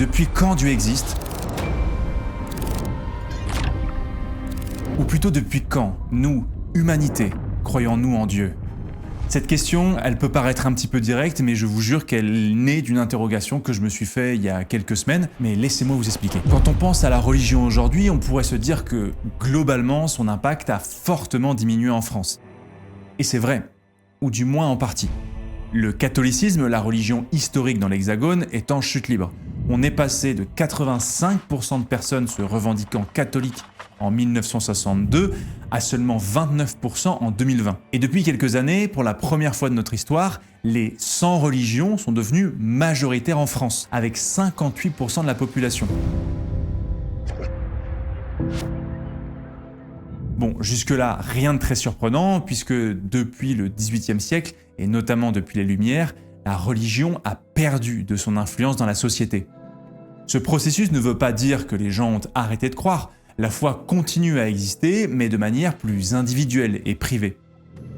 Depuis quand Dieu existe? Ou plutôt depuis quand, nous, humanité, croyons-nous en Dieu? Cette question, elle peut paraître un petit peu directe, mais je vous jure qu'elle naît d'une interrogation que je me suis fait il y a quelques semaines, mais laissez-moi vous expliquer. Quand on pense à la religion aujourd'hui, on pourrait se dire que, globalement, son impact a fortement diminué en France. Et c'est vrai, ou du moins en partie. Le catholicisme, la religion historique dans l'Hexagone, est en chute libre. On est passé de 85% de personnes se revendiquant catholiques en 1962 à seulement 29% en 2020. Et depuis quelques années, pour la première fois de notre histoire, les 100 religions sont devenues majoritaires en France, avec 58% de la population. Bon, jusque-là, rien de très surprenant, puisque depuis le XVIIIe siècle, et notamment depuis les Lumières, la religion a perdu de son influence dans la société. Ce processus ne veut pas dire que les gens ont arrêté de croire. La foi continue à exister, mais de manière plus individuelle et privée.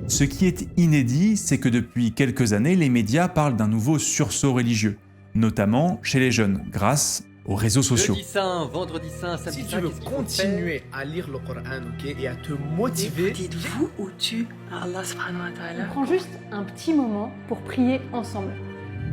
Ce qui est inédit, c'est que depuis quelques années, les médias parlent d'un nouveau sursaut religieux, notamment chez les jeunes, grâce aux réseaux sociaux. Jeudi saint, vendredi saint, samedi Si saint, tu veux qu'est-ce qu'il faut continuer à lire le Coran, ok, et à te motiver, Dites-vous où tu Allah subhanahu wa ta'ala. On prend juste un petit moment pour prier ensemble.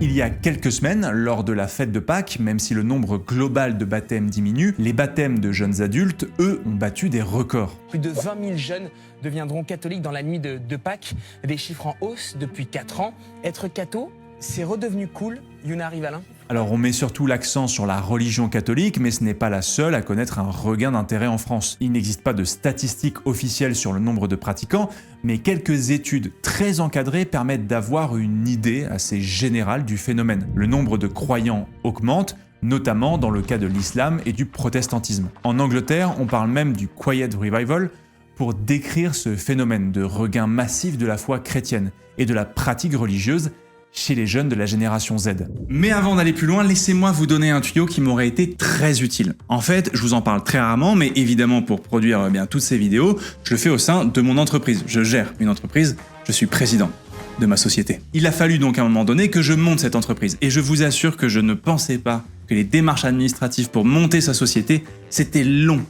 Il y a quelques semaines, lors de la fête de Pâques, même si le nombre global de baptêmes diminue, les baptêmes de jeunes adultes, eux, ont battu des records. Plus de 20 000 jeunes deviendront catholiques dans la nuit de Pâques, des chiffres en hausse depuis 4 ans. Être catho, c'est redevenu cool, Yuna Rivalin. Alors on met surtout l'accent sur la religion catholique, mais ce n'est pas la seule à connaître un regain d'intérêt en France. Il n'existe pas de statistiques officielles sur le nombre de pratiquants, mais quelques études très encadrées permettent d'avoir une idée assez générale du phénomène. Le nombre de croyants augmente, notamment dans le cas de l'islam et du protestantisme. En Angleterre, on parle même du Quiet Revival pour décrire ce phénomène de regain massif de la foi chrétienne et de la pratique religieuse chez les jeunes de la génération Z. Mais avant d'aller plus loin, laissez-moi vous donner un tuyau qui m'aurait été très utile. En fait, je vous en parle très rarement, mais évidemment pour produire toutes ces vidéos, je le fais au sein de mon entreprise. Je gère une entreprise, je suis président de ma société. Il a fallu donc à un moment donné que je monte cette entreprise, et je vous assure que je ne pensais pas que les démarches administratives pour monter sa société, c'était long.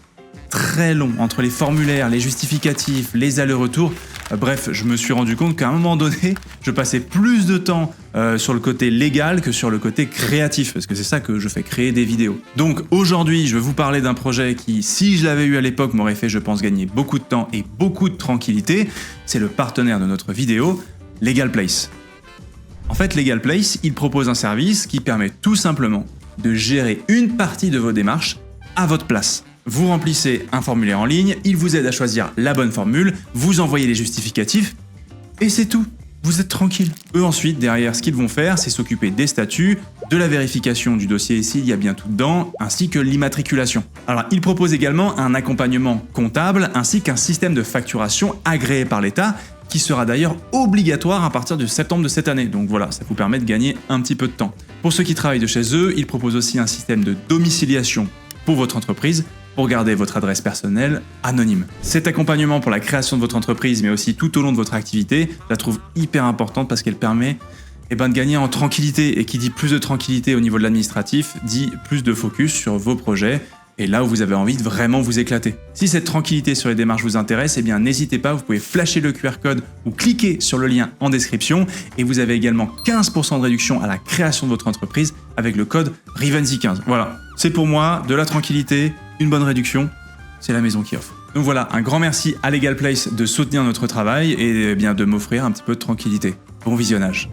Très long, entre les formulaires, les justificatifs, les allers-retours. Bref, je me suis rendu compte qu'à un moment donné, je passais plus de temps sur le côté légal que sur le côté créatif, parce que c'est ça que je fais, créer des vidéos. Donc aujourd'hui, je vais vous parler d'un projet qui, si je l'avais eu à l'époque, m'aurait fait, je pense, gagner beaucoup de temps et beaucoup de tranquillité. C'est le partenaire de notre vidéo, Legal Place. En fait, Legal Place, il propose un service qui permet tout simplement de gérer une partie de vos démarches à votre place. Vous remplissez un formulaire en ligne, il vous aide à choisir la bonne formule, vous envoyez les justificatifs, et c'est tout. Vous êtes tranquille. Eux ensuite, derrière, ce qu'ils vont faire, c'est s'occuper des statuts, de la vérification du dossier s'il y a bien tout dedans, ainsi que l'immatriculation. Alors, ils proposent également un accompagnement comptable, ainsi qu'un système de facturation agréé par l'État, qui sera d'ailleurs obligatoire à partir de septembre de cette année. Donc voilà, ça vous permet de gagner un petit peu de temps. Pour ceux qui travaillent de chez eux, ils proposent aussi un système de domiciliation pour votre entreprise, pour garder votre adresse personnelle anonyme. Cet accompagnement pour la création de votre entreprise, mais aussi tout au long de votre activité, je la trouve hyper importante parce qu'elle permet de gagner en tranquillité. Et qui dit plus de tranquillité au niveau de l'administratif, dit plus de focus sur vos projets et là où vous avez envie de vraiment vous éclater. Si cette tranquillité sur les démarches vous intéresse, eh bien n'hésitez pas, vous pouvez flasher le QR code ou cliquer sur le lien en description et vous avez également 15% de réduction à la création de votre entreprise avec le code Rivenzi15. Voilà, c'est pour moi de la tranquillité, une bonne réduction, c'est la maison qui offre. Donc voilà, un grand merci à Legal Place de soutenir notre travail et bien de m'offrir un petit peu de tranquillité. Bon visionnage.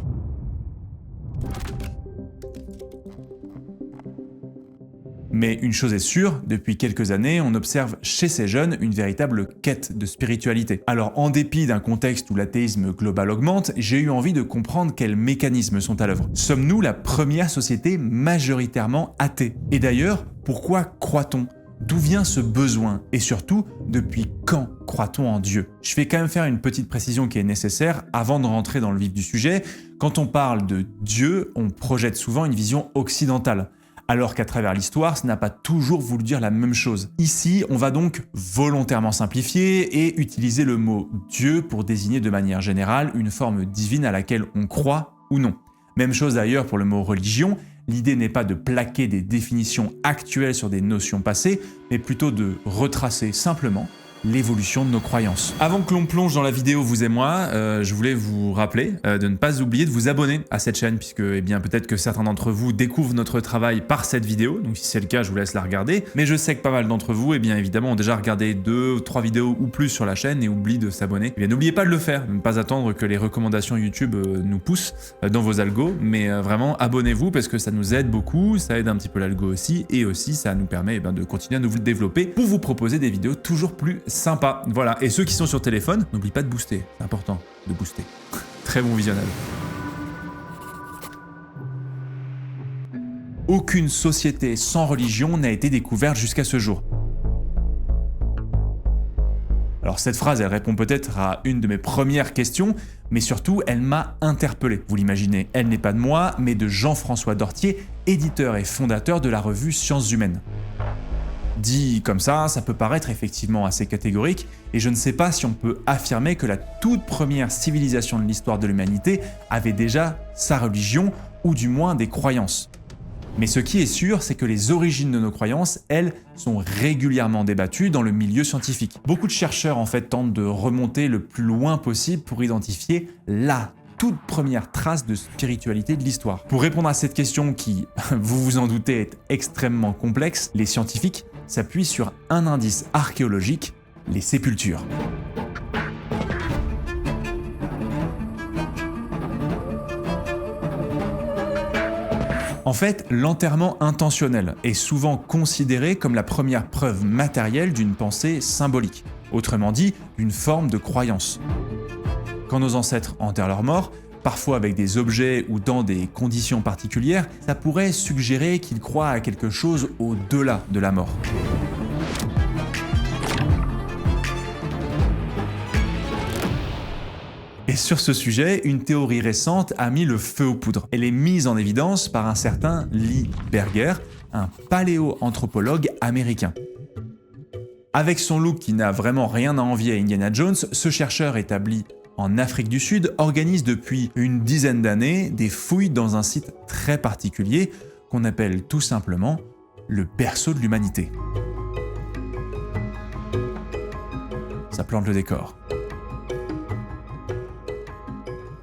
Mais une chose est sûre, depuis quelques années, on observe chez ces jeunes une véritable quête de spiritualité. Alors en dépit d'un contexte où l'athéisme global augmente, j'ai eu envie de comprendre quels mécanismes sont à l'œuvre. Sommes-nous la première société majoritairement athée? Et d'ailleurs, pourquoi croit-on? D'où vient ce besoin? Et surtout, depuis quand croit-on en Dieu? Je vais quand même faire une petite précision qui est nécessaire avant de rentrer dans le vif du sujet. Quand on parle de Dieu, on projette souvent une vision occidentale. Alors qu'à travers l'histoire, ça n'a pas toujours voulu dire la même chose. Ici, on va donc volontairement simplifier et utiliser le mot Dieu pour désigner de manière générale une forme divine à laquelle on croit ou non. Même chose d'ailleurs pour le mot religion, L'idée n'est pas de plaquer des définitions actuelles sur des notions passées, mais plutôt de retracer simplement l'évolution de nos croyances. Avant que l'on plonge dans la vidéo, vous et moi, je voulais vous rappeler de ne pas oublier de vous abonner à cette chaîne, puisque eh bien, peut-être que certains d'entre vous découvrent notre travail par cette vidéo, donc si c'est le cas, je vous laisse la regarder. Mais je sais que pas mal d'entre vous, eh bien, évidemment, ont déjà regardé 2 ou 3 vidéos ou plus sur la chaîne et oublient de s'abonner. Eh bien, n'oubliez pas de le faire, de ne pas attendre que les recommandations YouTube nous poussent dans vos algos, mais vraiment, abonnez-vous parce que ça nous aide beaucoup, ça aide un petit peu l'algo aussi, et aussi ça nous permet eh bien, de continuer à nous développer pour vous proposer des vidéos toujours plus sympa. Voilà, et ceux qui sont sur téléphone, n'oublie pas de booster, c'est important de booster. Très bon visionnage. Aucune société sans religion n'a été découverte jusqu'à ce jour. Alors cette phrase, elle répond peut-être à une de mes premières questions, mais surtout, elle m'a interpellé. Vous l'imaginez, elle n'est pas de moi, mais de Jean-François Dortier, éditeur et fondateur de la revue Sciences Humaines. Dit comme ça peut paraître effectivement assez catégorique, et je ne sais pas si on peut affirmer que la toute première civilisation de l'histoire de l'humanité avait déjà sa religion, ou du moins des croyances. Mais ce qui est sûr, c'est que les origines de nos croyances, elles, sont régulièrement débattues dans le milieu scientifique. Beaucoup de chercheurs en fait tentent de remonter le plus loin possible pour identifier la toute première trace de spiritualité de l'histoire. Pour répondre à cette question qui, vous vous en doutez, est extrêmement complexe, les scientifiques s'appuient sur un indice archéologique, les sépultures. En fait, l'enterrement intentionnel est souvent considéré comme la première preuve matérielle d'une pensée symbolique, autrement dit, d'une forme de croyance. Quand nos ancêtres enterrent leurs morts, parfois avec des objets ou dans des conditions particulières, ça pourrait suggérer qu'ils croient à quelque chose au-delà de la mort. Et sur ce sujet, une théorie récente a mis le feu aux poudres. Elle est mise en évidence par un certain Lee Berger, un paléoanthropologue américain. Avec son look qui n'a vraiment rien à envier à Indiana Jones, ce chercheur établi en Afrique du Sud organise depuis une dizaine d'années des fouilles dans un site très particulier qu'on appelle tout simplement le berceau de l'humanité. Ça plante le décor.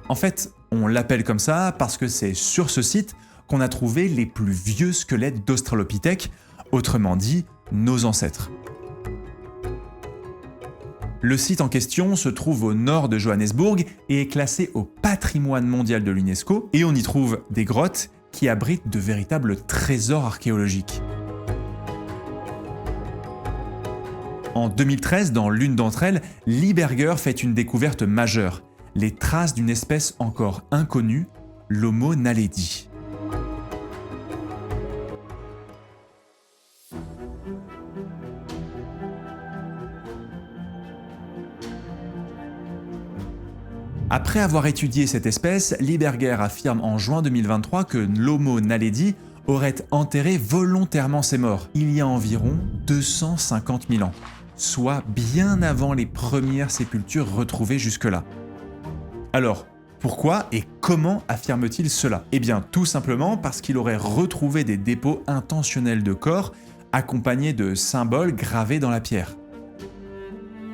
En fait, on l'appelle comme ça parce que c'est sur ce site qu'on a trouvé les plus vieux squelettes d'Australopithèques, autrement dit, nos ancêtres. Le site en question se trouve au nord de Johannesburg et est classé au patrimoine mondial de l'UNESCO, et on y trouve des grottes qui abritent de véritables trésors archéologiques. En 2013, dans l'une d'entre elles, Lee Berger fait une découverte majeure, les traces d'une espèce encore inconnue, l'Homo naledi. Après avoir étudié cette espèce, Lee Berger affirme en juin 2023 que l'Homo naledi aurait enterré volontairement ses morts il y a environ 250 000 ans, soit bien avant les premières sépultures retrouvées jusque-là. Alors, pourquoi et comment affirme-t-il cela? Eh bien, tout simplement parce qu'il aurait retrouvé des dépôts intentionnels de corps accompagnés de symboles gravés dans la pierre.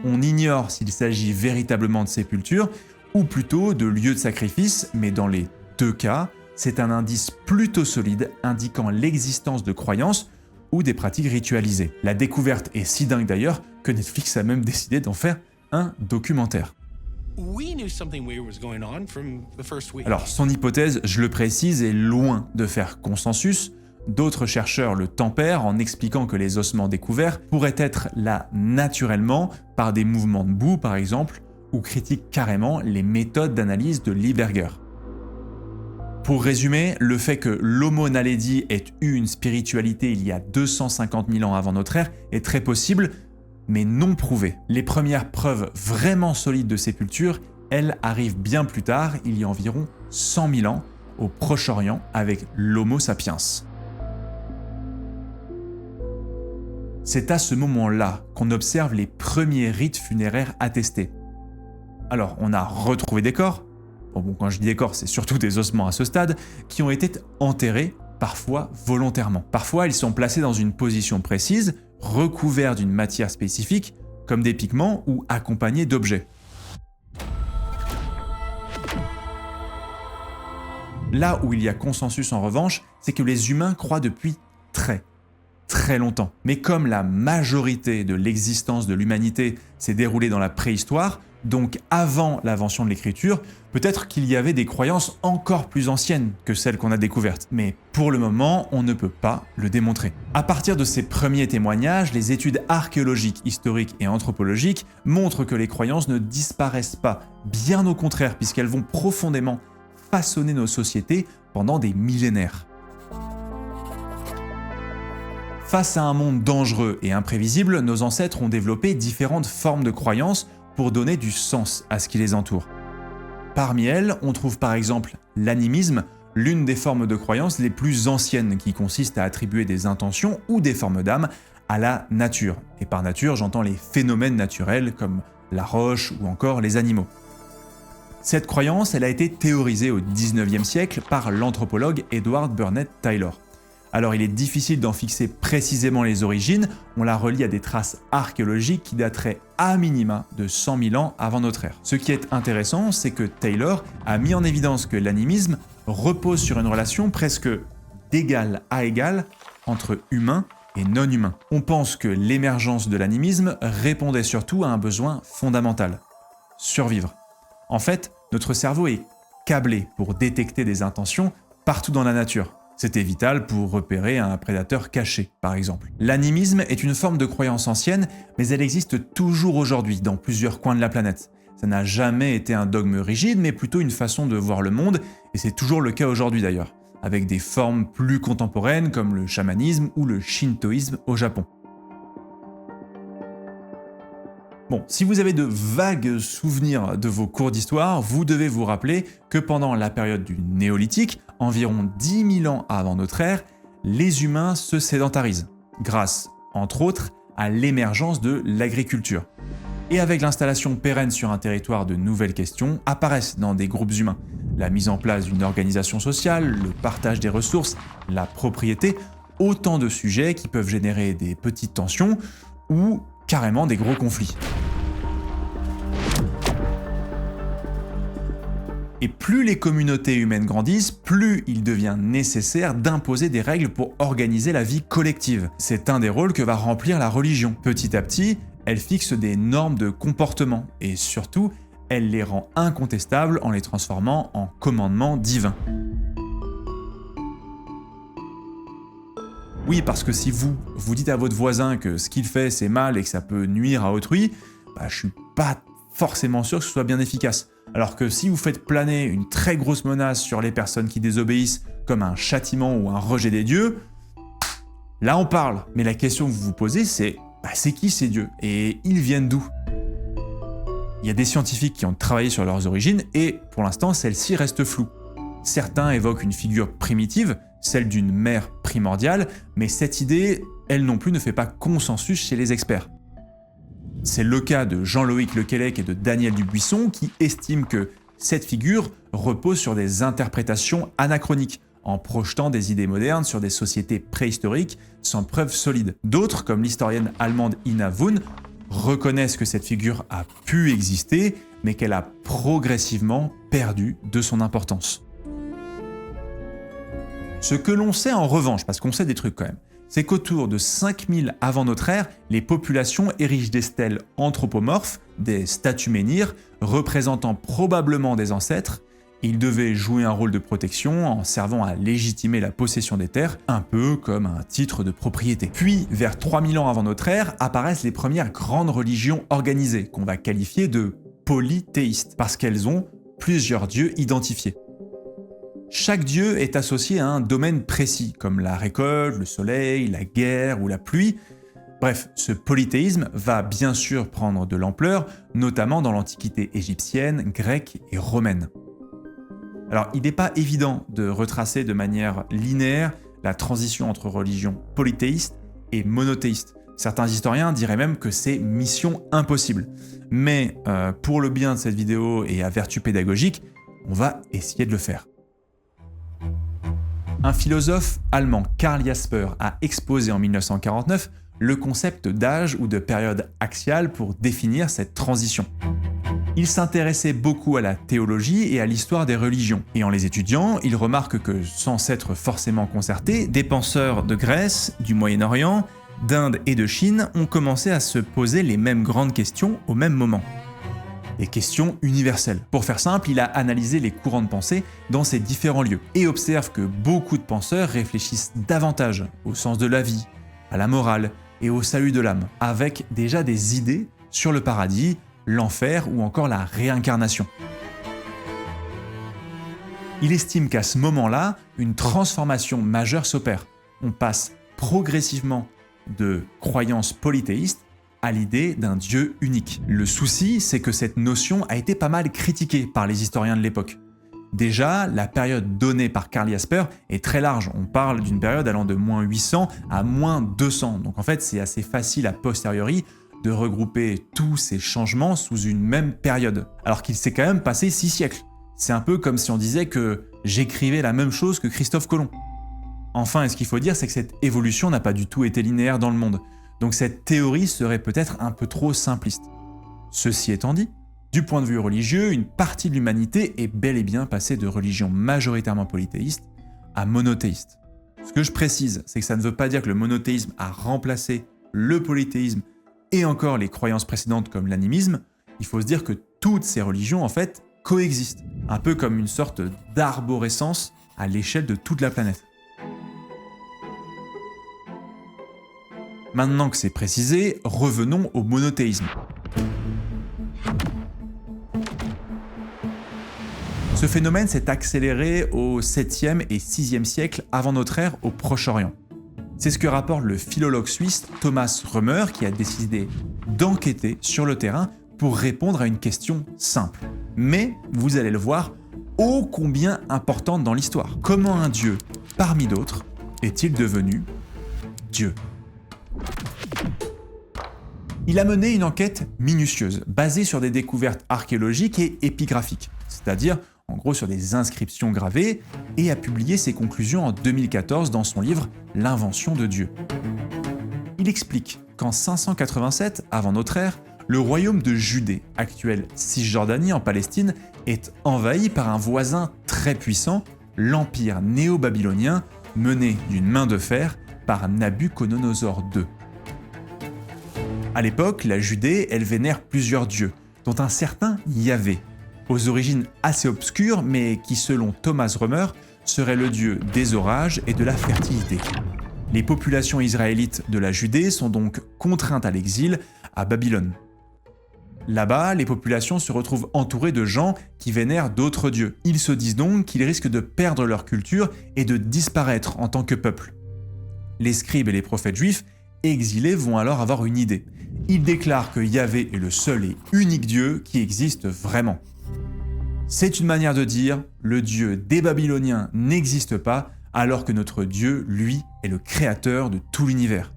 On ignore s'il s'agit véritablement de sépultures, ou plutôt de lieux de sacrifice, mais dans les deux cas, c'est un indice plutôt solide indiquant l'existence de croyances ou des pratiques ritualisées. La découverte est si dingue d'ailleurs que Netflix a même décidé d'en faire un documentaire. Alors, son hypothèse, je le précise, est loin de faire consensus. D'autres chercheurs le tempèrent en expliquant que les ossements découverts pourraient être là naturellement par des mouvements de boue par exemple, ou critiquent carrément les méthodes d'analyse de Lee Berger. Pour résumer, le fait que l'Homo naledi ait eu une spiritualité il y a 250 000 ans avant notre ère est très possible, mais non prouvé. Les premières preuves vraiment solides de sépulture, elles arrivent bien plus tard, il y a environ 100 000 ans, au Proche-Orient avec l'Homo sapiens. C'est à ce moment-là qu'on observe les premiers rites funéraires attestés. Alors, on a retrouvé des corps, bon, quand je dis des corps, c'est surtout des ossements à ce stade, qui ont été enterrés parfois volontairement. Parfois, ils sont placés dans une position précise, recouverts d'une matière spécifique, comme des pigments ou accompagnés d'objets. Là où il y a consensus en revanche, c'est que les humains croient depuis très longtemps. Mais comme la majorité de l'existence de l'humanité s'est déroulée dans la préhistoire, donc avant l'invention de l'écriture, peut-être qu'il y avait des croyances encore plus anciennes que celles qu'on a découvertes. Mais pour le moment, on ne peut pas le démontrer. À partir de ces premiers témoignages, les études archéologiques, historiques et anthropologiques montrent que les croyances ne disparaissent pas, bien au contraire, puisqu'elles vont profondément façonner nos sociétés pendant des millénaires. Face à un monde dangereux et imprévisible, nos ancêtres ont développé différentes formes de croyances pour donner du sens à ce qui les entoure. Parmi elles, on trouve par exemple l'animisme, l'une des formes de croyance les plus anciennes qui consiste à attribuer des intentions ou des formes d'âme à la nature. Et par nature, j'entends les phénomènes naturels comme la roche ou encore les animaux. Cette croyance, elle a été théorisée au XIXe siècle par l'anthropologue Edward Burnett Taylor. Alors il est difficile d'en fixer précisément les origines, on la relie à des traces archéologiques qui dateraient à minima de 100 000 ans avant notre ère. Ce qui est intéressant, c'est que Taylor a mis en évidence que l'animisme repose sur une relation presque d'égal à égal entre humains et non-humains. On pense que l'émergence de l'animisme répondait surtout à un besoin fondamental: survivre. En fait, notre cerveau est câblé pour détecter des intentions partout dans la nature. C'était vital pour repérer un prédateur caché, par exemple. L'animisme est une forme de croyance ancienne, mais elle existe toujours aujourd'hui dans plusieurs coins de la planète. Ça n'a jamais été un dogme rigide, mais plutôt une façon de voir le monde, et c'est toujours le cas aujourd'hui d'ailleurs, avec des formes plus contemporaines comme le chamanisme ou le shintoïsme au Japon. Bon, si vous avez de vagues souvenirs de vos cours d'histoire, vous devez vous rappeler que pendant la période du Néolithique, environ 10 000 ans avant notre ère, les humains se sédentarisent, grâce, entre autres, à l'émergence de l'agriculture. Et avec l'installation pérenne sur un territoire, de nouvelles questions apparaissent dans des groupes humains. La mise en place d'une organisation sociale, le partage des ressources, la propriété, autant de sujets qui peuvent générer des petites tensions ou carrément des gros conflits. Et plus les communautés humaines grandissent, plus il devient nécessaire d'imposer des règles pour organiser la vie collective. C'est un des rôles que va remplir la religion. Petit à petit, elle fixe des normes de comportement et surtout, elle les rend incontestables en les transformant en commandements divins. Oui, parce que si vous dites à votre voisin que ce qu'il fait c'est mal et que ça peut nuire à autrui, je suis pas forcément sûr que ce soit bien efficace. Alors que si vous faites planer une très grosse menace sur les personnes qui désobéissent comme un châtiment ou un rejet des dieux, là on parle. Mais la question que vous vous posez c'est qui ces dieux et ils viennent d'où? Il y a des scientifiques qui ont travaillé sur leurs origines et pour l'instant celles-ci restent floues. Certains évoquent une figure primitive, celle d'une mère primordiale, mais cette idée, elle non plus ne fait pas consensus chez les experts. C'est le cas de Jean-Loïc Lequellec et de Daniel Dubuisson qui estiment que cette figure repose sur des interprétations anachroniques, en projetant des idées modernes sur des sociétés préhistoriques sans preuve solide. D'autres, comme l'historienne allemande Ina Wundt, reconnaissent que cette figure a pu exister, mais qu'elle a progressivement perdu de son importance. Ce que l'on sait en revanche, parce qu'on sait des trucs quand même, c'est qu'autour de 5000 avant notre ère, les populations érigent des stèles anthropomorphes, des statues menhirs, représentant probablement des ancêtres. Ils devaient jouer un rôle de protection en servant à légitimer la possession des terres, un peu comme un titre de propriété. Puis, vers 3000 ans avant notre ère, apparaissent les premières grandes religions organisées, qu'on va qualifier de polythéistes, parce qu'elles ont plusieurs dieux identifiés. Chaque dieu est associé à un domaine précis, comme la récolte, le soleil, la guerre ou la pluie. Bref, ce polythéisme va bien sûr prendre de l'ampleur, notamment dans l'Antiquité égyptienne, grecque et romaine. Alors, il n'est pas évident de retracer de manière linéaire la transition entre religions polythéistes et monothéistes. Certains historiens diraient même que c'est mission impossible. Mais pour le bien de cette vidéo et à vertu pédagogique, on va essayer de le faire. Un philosophe allemand, Karl Jasper, a exposé en 1949 le concept d'âge ou de période axiale pour définir cette transition. Il s'intéressait beaucoup à la théologie et à l'histoire des religions, et en les étudiant, il remarque que, sans s'être forcément concertés, des penseurs de Grèce, du Moyen-Orient, d'Inde et de Chine ont commencé à se poser les mêmes grandes questions au même moment. Des questions universelles. Pour faire simple, il a analysé les courants de pensée dans ces différents lieux, et observe que beaucoup de penseurs réfléchissent davantage au sens de la vie, à la morale et au salut de l'âme, avec déjà des idées sur le paradis, l'enfer ou encore la réincarnation. Il estime qu'à ce moment-là, une transformation majeure s'opère. On passe progressivement de croyances polythéistes à l'idée d'un Dieu unique. Le souci, c'est que cette notion a été pas mal critiquée par les historiens de l'époque. Déjà, la période donnée par Karl Jasper est très large. On parle d'une période allant de moins 800 à moins 200. Donc en fait, c'est assez facile a posteriori de regrouper tous ces changements sous une même période, alors qu'il s'est quand même passé 6 siècles. C'est un peu comme si on disait que j'écrivais la même chose que Christophe Colomb. Enfin, et ce qu'il faut dire, c'est que cette évolution n'a pas du tout été linéaire dans le monde, donc cette théorie serait peut-être un peu trop simpliste. Ceci étant dit, du point de vue religieux, une partie de l'humanité est bel et bien passée de religion majoritairement polythéiste à monothéiste. Ce que je précise, c'est que ça ne veut pas dire que le monothéisme a remplacé le polythéisme et encore les croyances précédentes comme l'animisme. Il faut se dire que toutes ces religions en fait coexistent, un peu comme une sorte d'arborescence à l'échelle de toute la planète. Maintenant que c'est précisé, revenons au monothéisme. Ce phénomène s'est accéléré au 7e et 6e siècle avant notre ère au Proche-Orient. C'est ce que rapporte le philologue suisse Thomas Römer qui a décidé d'enquêter sur le terrain pour répondre à une question simple. Mais, vous allez le voir, ô combien importante dans l'histoire. Comment un dieu, parmi d'autres, est-il devenu Dieu ? Il a mené une enquête minutieuse, basée sur des découvertes archéologiques et épigraphiques, c'est-à-dire en gros sur des inscriptions gravées, et a publié ses conclusions en 2014 dans son livre « L'invention de Dieu ». Il explique qu'en 587 avant notre ère, le royaume de Judée, actuel Cisjordanie en Palestine, est envahi par un voisin très puissant, l'empire néo-babylonien, mené d'une main de fer par Nabuchodonosor II. À l'époque, la Judée, elle vénère plusieurs dieux, dont un certain Yahvé, aux origines assez obscures, mais qui, selon Thomas Römer, serait le dieu des orages et de la fertilité. Les populations israélites de la Judée sont donc contraintes à l'exil à Babylone. Là-bas, les populations se retrouvent entourées de gens qui vénèrent d'autres dieux. Ils se disent donc qu'ils risquent de perdre leur culture et de disparaître en tant que peuple. Les scribes et les prophètes juifs exilés vont alors avoir une idée. Ils déclarent que Yahvé est le seul et unique Dieu qui existe vraiment. C'est une manière de dire « le Dieu des Babyloniens n'existe pas, alors que notre Dieu, lui, est le créateur de tout l'univers. »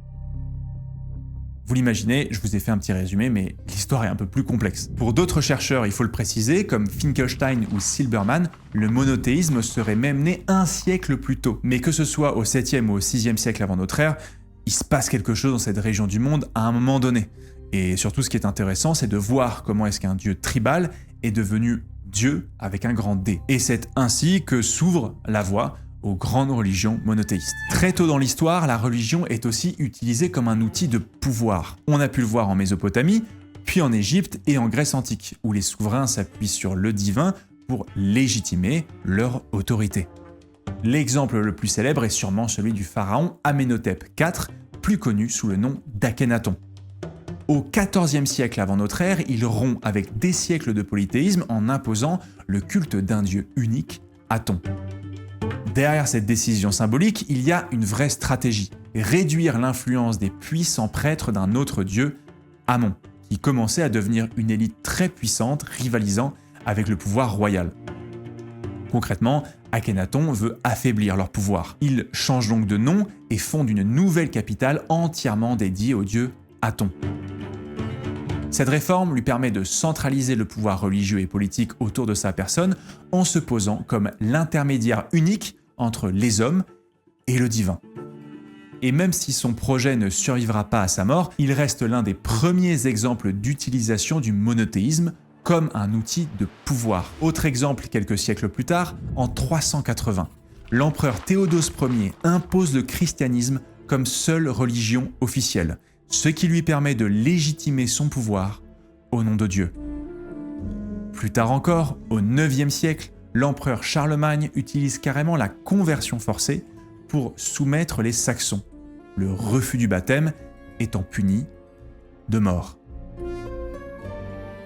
Vous l'imaginez, je vous ai fait un petit résumé, mais l'histoire est un peu plus complexe. Pour d'autres chercheurs, il faut le préciser, comme Finkelstein ou Silberman, le monothéisme serait même né 1 siècle plus tôt. Mais que ce soit au 7e ou au 6e siècle avant notre ère, il se passe quelque chose dans cette région du monde à un moment donné. Et surtout, ce qui est intéressant, c'est de voir comment est-ce qu'un dieu tribal est devenu Dieu avec un grand D. Et c'est ainsi que s'ouvre la voie aux grandes religions monothéistes. Très tôt dans l'histoire, la religion est aussi utilisée comme un outil de pouvoir. On a pu le voir en Mésopotamie, puis en Égypte et en Grèce antique, où les souverains s'appuient sur le divin pour légitimer leur autorité. L'exemple le plus célèbre est sûrement celui du pharaon Amenhotep IV, plus connu sous le nom d'Akhenaton. Au XIVe siècle avant notre ère, il rompt avec des siècles de polythéisme en imposant le culte d'un dieu unique, Aton. Derrière cette décision symbolique, il y a une vraie stratégie, réduire l'influence des puissants prêtres d'un autre dieu, Amon, qui commençait à devenir une élite très puissante, rivalisant avec le pouvoir royal. Concrètement, Akhenaton veut affaiblir leur pouvoir. Il change donc de nom et fonde une nouvelle capitale entièrement dédiée au dieu Aton. Cette réforme lui permet de centraliser le pouvoir religieux et politique autour de sa personne en se posant comme l'intermédiaire unique entre les hommes et le divin. Et même si son projet ne survivra pas à sa mort, il reste l'un des premiers exemples d'utilisation du monothéisme comme un outil de pouvoir. Autre exemple quelques siècles plus tard, en 380, l'empereur Théodose Ier impose le christianisme comme seule religion officielle, ce qui lui permet de légitimer son pouvoir au nom de Dieu. Plus tard encore, au IXe siècle, l'empereur Charlemagne utilise carrément la conversion forcée pour soumettre les Saxons, le refus du baptême étant puni de mort.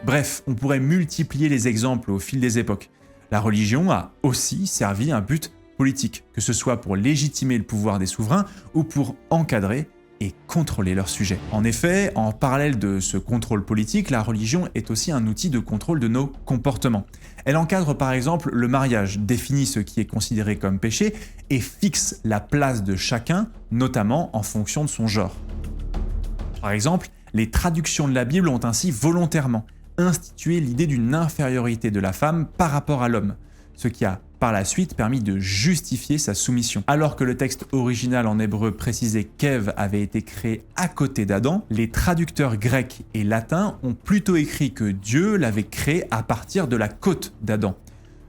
Bref, on pourrait multiplier les exemples au fil des époques. La religion a aussi servi un but politique, que ce soit pour légitimer le pouvoir des souverains ou pour encadrer et contrôler leurs sujets. En effet, en parallèle de ce contrôle politique, la religion est aussi un outil de contrôle de nos comportements. Elle encadre par exemple le mariage, définit ce qui est considéré comme péché et fixe la place de chacun, notamment en fonction de son genre. Par exemple, les traductions de la Bible ont ainsi volontairement institué l'idée d'une infériorité de la femme par rapport à l'homme, ce qui a par la suite permis de justifier sa soumission. Alors que le texte original en hébreu précisait qu'Ève avait été créée à côté d'Adam, les traducteurs grecs et latins ont plutôt écrit que Dieu l'avait créée à partir de la côte d'Adam,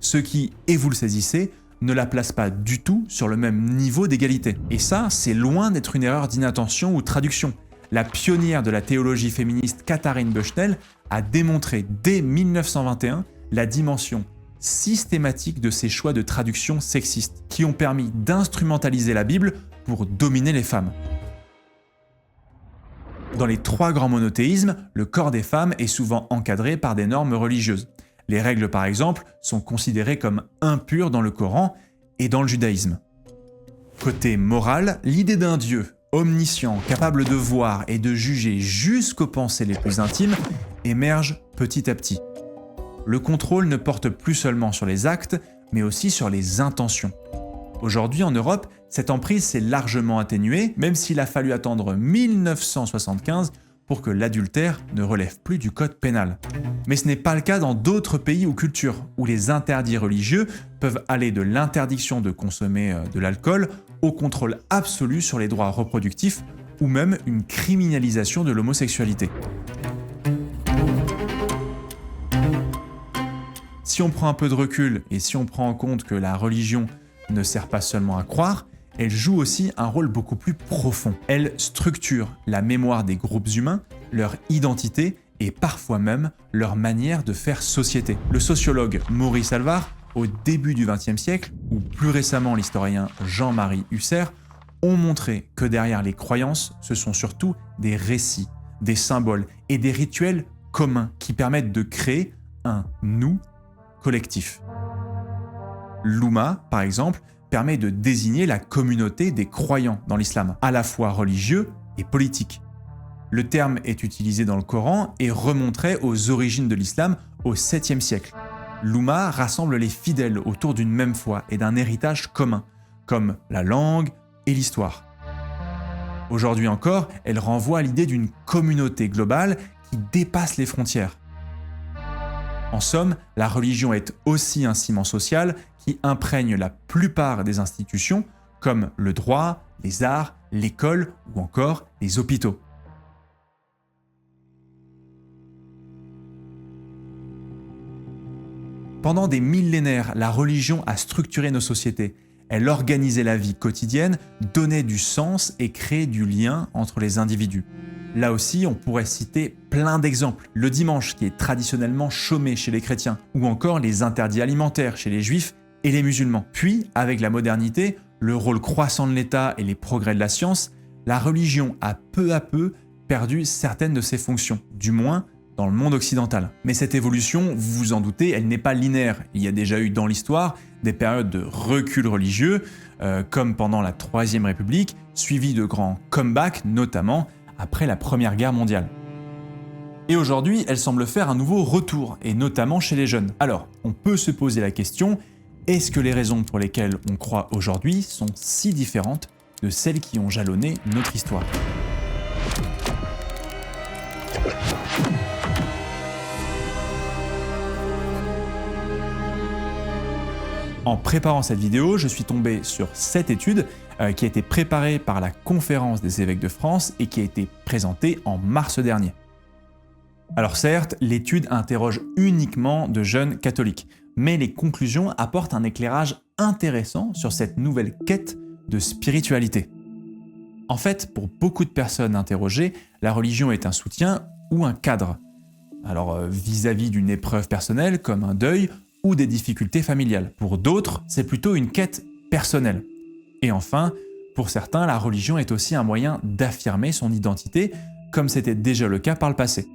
ce qui, et vous le saisissez, ne la place pas du tout sur le même niveau d'égalité. Et ça, c'est loin d'être une erreur d'inattention ou de traduction. La pionnière de la théologie féministe Katharine Bushnell a démontré dès 1921 la dimension systématique de ces choix de traduction sexistes qui ont permis d'instrumentaliser la Bible pour dominer les femmes. Dans les trois grands monothéismes, le corps des femmes est souvent encadré par des normes religieuses. Les règles, par exemple, sont considérées comme impures dans le Coran et dans le judaïsme. Côté moral, l'idée d'un Dieu omniscient, capable de voir et de juger jusqu'aux pensées les plus intimes, émerge petit à petit. Le contrôle ne porte plus seulement sur les actes, mais aussi sur les intentions. Aujourd'hui, en Europe, cette emprise s'est largement atténuée, même s'il a fallu attendre 1975 pour que l'adultère ne relève plus du code pénal. Mais ce n'est pas le cas dans d'autres pays ou cultures, où les interdits religieux peuvent aller de l'interdiction de consommer de l'alcool au contrôle absolu sur les droits reproductifs, ou même une criminalisation de l'homosexualité. Si on prend un peu de recul et si on prend en compte que la religion ne sert pas seulement à croire, elle joue aussi un rôle beaucoup plus profond. Elle structure la mémoire des groupes humains, leur identité et parfois même leur manière de faire société. Le sociologue Maurice Alvar, au début du XXe siècle, ou plus récemment l'historien Jean-Marie Husserl, ont montré que derrière les croyances, ce sont surtout des récits, des symboles et des rituels communs qui permettent de créer un « nous » collectif. L'Oumma, par exemple, permet de désigner la communauté des croyants dans l'islam, à la fois religieux et politique. Le terme est utilisé dans le Coran et remonterait aux origines de l'islam au 7e siècle. L'Oumma rassemble les fidèles autour d'une même foi et d'un héritage commun, comme la langue et l'histoire. Aujourd'hui encore, elle renvoie à l'idée d'une communauté globale qui dépasse les frontières. En somme, la religion est aussi un ciment social qui imprègne la plupart des institutions, comme le droit, les arts, l'école ou encore les hôpitaux. Pendant des millénaires, la religion a structuré nos sociétés. Elle organisait la vie quotidienne, donnait du sens et créait du lien entre les individus. Là aussi, on pourrait citer plein d'exemples. Le dimanche, qui est traditionnellement chômé chez les chrétiens, ou encore les interdits alimentaires chez les juifs et les musulmans. Puis, avec la modernité, le rôle croissant de l'État et les progrès de la science, la religion a peu à peu perdu certaines de ses fonctions, du moins dans le monde occidental. Mais cette évolution, vous vous en doutez, elle n'est pas linéaire. Il y a déjà eu dans l'histoire des périodes de recul religieux, comme pendant la Troisième République, suivies de grands comebacks, notamment après la Première Guerre mondiale. Et aujourd'hui, elle semble faire un nouveau retour, et notamment chez les jeunes. Alors, on peut se poser la question, est-ce que les raisons pour lesquelles on croit aujourd'hui sont si différentes de celles qui ont jalonné notre histoire ? En préparant cette vidéo, je suis tombé sur cette étude qui a été préparée par la Conférence des évêques de France et qui a été présentée en mars dernier. Alors certes, l'étude interroge uniquement de jeunes catholiques, mais les conclusions apportent un éclairage intéressant sur cette nouvelle quête de spiritualité. En fait, pour beaucoup de personnes interrogées, la religion est un soutien ou un cadre. Alors vis-à-vis d'une épreuve personnelle comme un deuil ou des difficultés familiales. Pour d'autres, c'est plutôt une quête personnelle. Et enfin, pour certains, la religion est aussi un moyen d'affirmer son identité, comme c'était déjà le cas par le passé.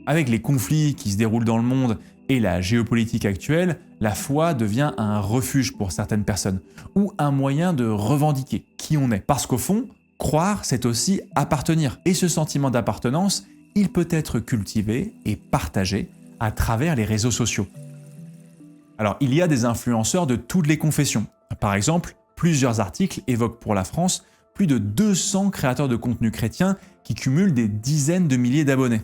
Avec les conflits qui se déroulent dans le monde et la géopolitique actuelle, la foi devient un refuge pour certaines personnes, ou un moyen de revendiquer qui on est. Parce qu'au fond, croire, c'est aussi appartenir. Et ce sentiment d'appartenance, il peut être cultivé et partagé à travers les réseaux sociaux. Alors, il y a des influenceurs de toutes les confessions. Par exemple, plusieurs articles évoquent pour la France plus de 200 créateurs de contenu chrétiens qui cumulent des dizaines de milliers d'abonnés.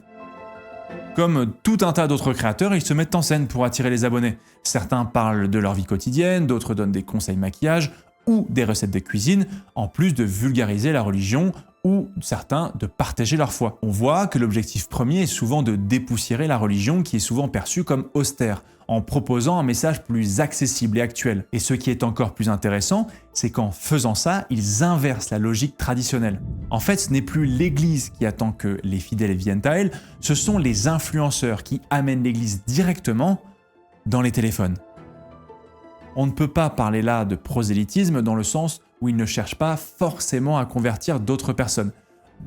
Comme tout un tas d'autres créateurs, ils se mettent en scène pour attirer les abonnés. Certains parlent de leur vie quotidienne, d'autres donnent des conseils maquillage ou des recettes de cuisine, en plus de vulgariser la religion ou certains de partager leur foi. On voit que l'objectif premier est souvent de dépoussiérer la religion qui est souvent perçue comme austère, en proposant un message plus accessible et actuel. Et ce qui est encore plus intéressant, c'est qu'en faisant ça, ils inversent la logique traditionnelle. En fait, ce n'est plus l'Église qui attend que les fidèles viennent à elle, ce sont les influenceurs qui amènent l'Église directement dans les téléphones. On ne peut pas parler là de prosélytisme dans le sens où ils ne cherchent pas forcément à convertir d'autres personnes.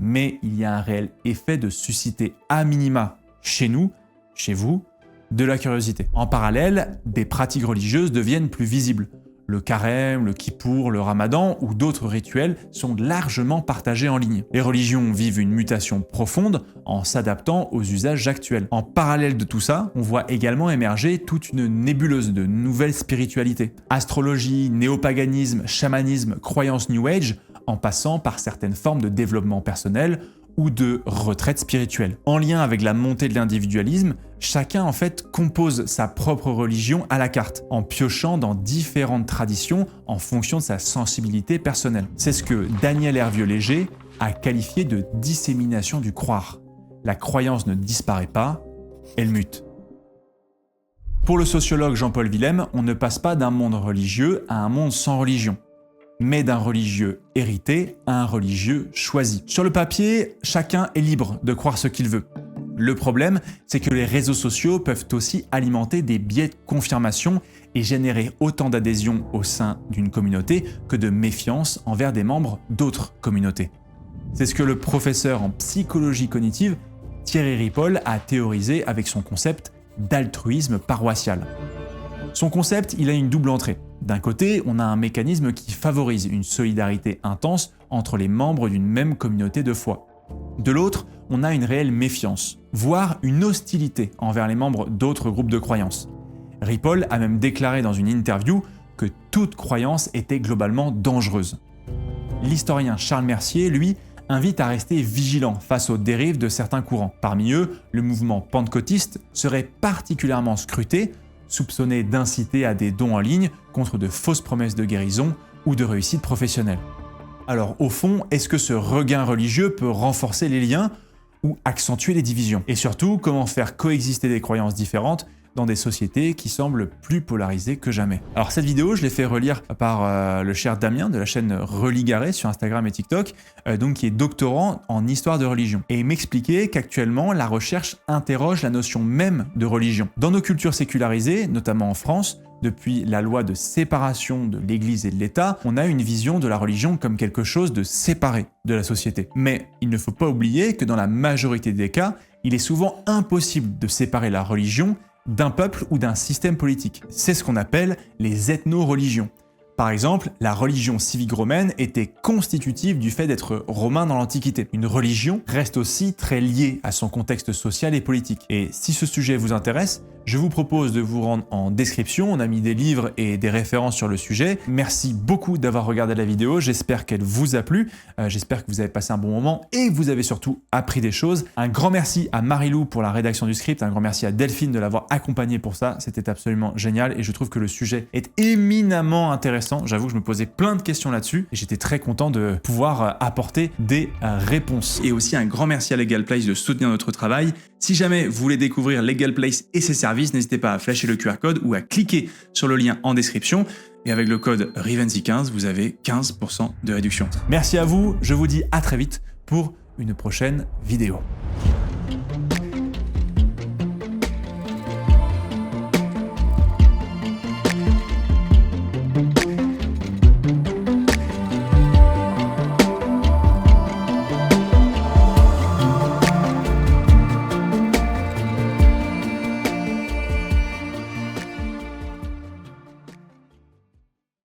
Mais il y a un réel effet de susciter à minima, chez nous, chez vous, de la curiosité. En parallèle, des pratiques religieuses deviennent plus visibles. Le carême, le kippour, le ramadan ou d'autres rituels sont largement partagés en ligne. Les religions vivent une mutation profonde en s'adaptant aux usages actuels. En parallèle de tout ça, on voit également émerger toute une nébuleuse de nouvelles spiritualités. Astrologie, néopaganisme, chamanisme, croyances New Age, en passant par certaines formes de développement personnel ou de retraite spirituelle. En lien avec la montée de l'individualisme, chacun en fait compose sa propre religion à la carte, en piochant dans différentes traditions en fonction de sa sensibilité personnelle. C'est ce que Daniel Hervieux-Léger a qualifié de dissémination du croire. La croyance ne disparaît pas, elle mute. Pour le sociologue Jean-Paul Willem, on ne passe pas d'un monde religieux à un monde sans religion, mais d'un religieux hérité à un religieux choisi. Sur le papier, chacun est libre de croire ce qu'il veut. Le problème, c'est que les réseaux sociaux peuvent aussi alimenter des biais de confirmation et générer autant d'adhésion au sein d'une communauté que de méfiance envers des membres d'autres communautés. C'est ce que le professeur en psychologie cognitive Thierry Ripoll a théorisé avec son concept d'altruisme paroissial. Son concept, il a une double entrée. D'un côté, on a un mécanisme qui favorise une solidarité intense entre les membres d'une même communauté de foi. De l'autre, on a une réelle méfiance, voire une hostilité envers les membres d'autres groupes de croyances. Ripoll a même déclaré dans une interview que toute croyance était globalement dangereuse. L'historien Charles Mercier, lui, invite à rester vigilant face aux dérives de certains courants. Parmi eux, le mouvement pentecôtiste serait particulièrement scruté, soupçonné d'inciter à des dons en ligne contre de fausses promesses de guérison ou de réussite professionnelle. Alors au fond, est-ce que ce regain religieux peut renforcer les liens ou accentuer les divisions? Et surtout, comment faire coexister des croyances différentes dans des sociétés qui semblent plus polarisées que jamais. Alors cette vidéo, je l'ai fait relire par le cher Damien de la chaîne Religaré sur Instagram et TikTok, donc qui est doctorant en histoire de religion. Et il m'expliquait qu'actuellement, la recherche interroge la notion même de religion. Dans nos cultures sécularisées, notamment en France, depuis la loi de séparation de l'Église et de l'État, on a une vision de la religion comme quelque chose de séparé de la société. Mais il ne faut pas oublier que dans la majorité des cas, il est souvent impossible de séparer la religion d'un peuple ou d'un système politique. C'est ce qu'on appelle les ethno-religions. Par exemple, la religion civique romaine était constitutive du fait d'être romain dans l'Antiquité. Une religion reste aussi très liée à son contexte social et politique. Et si ce sujet vous intéresse, Je vous propose de vous rendre en description, on a mis des livres et des références sur le sujet. Merci beaucoup d'avoir regardé la vidéo, j'espère qu'elle vous a plu, j'espère que vous avez passé un bon moment et que vous avez surtout appris des choses. Un grand merci à Marilou pour la rédaction du script, un grand merci à Delphine de l'avoir accompagné pour ça, c'était absolument génial et je trouve que le sujet est éminemment intéressant. J'avoue que je me posais plein de questions là-dessus et j'étais très content de pouvoir apporter des réponses. Et aussi un grand merci à Legal Place de soutenir notre travail. Si jamais vous voulez découvrir Legal Place et ses services, n'hésitez pas à flasher le QR code ou à cliquer sur le lien en description. Et avec le code Rivenzi15, vous avez 15% de réduction. Merci à vous, je vous dis à très vite pour une prochaine vidéo.